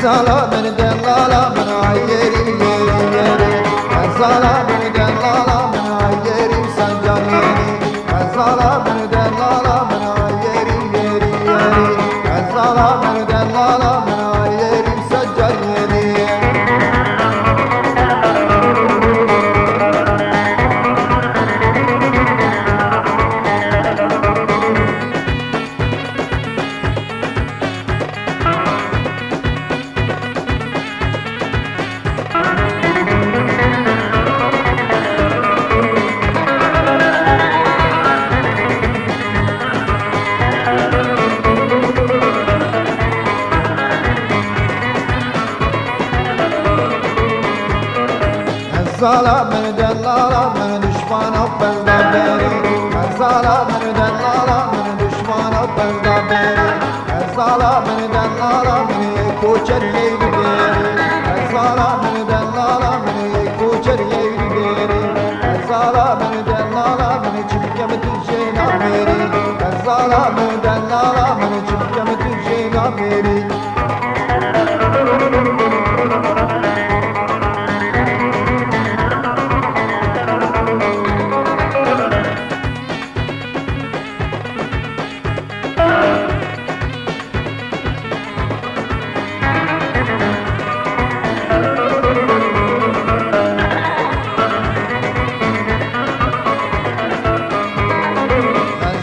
زالا من دلالا من عيري يري يري زالا من دلالا من عيري سجاني زالا من دلالا من عيري يري يري زالا من دلالا من عيري سجاني زالا من دلالا من düşmana benda beri زالا من دلالا من düşmana benda beri زالا من دلالا من koçer yeyli beri زالا من دلالا من koçer yeyli beri زالا من دلالا من çipkem tüjena beri زالا من دلالا من çipkem tüjena beri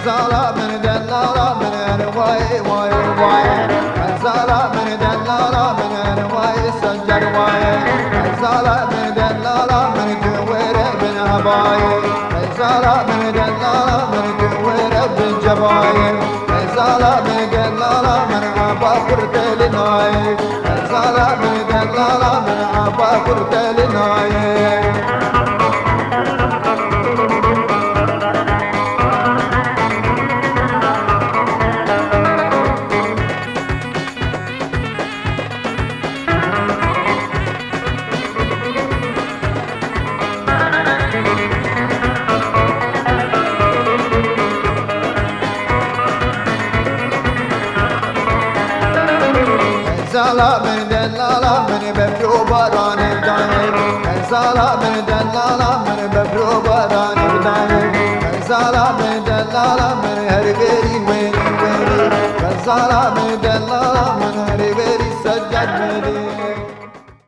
زالا من دلالا من رواي واي واي زالا من دلالا من رواي سجر واي زالا من دلالا من دوير بن هباي زالا من دلالا من دوير بن جباي زالا من دلالا من عبا كرتلناي زالا من دلالا من عبا كرتلناي زالا من دلالا من ببرو باران بدايم زالا من دلالا من ببرو باران بدايم زالا من دلالا من هر غيري ويني ويني زالا من دلالا من هر غيري سجد ويني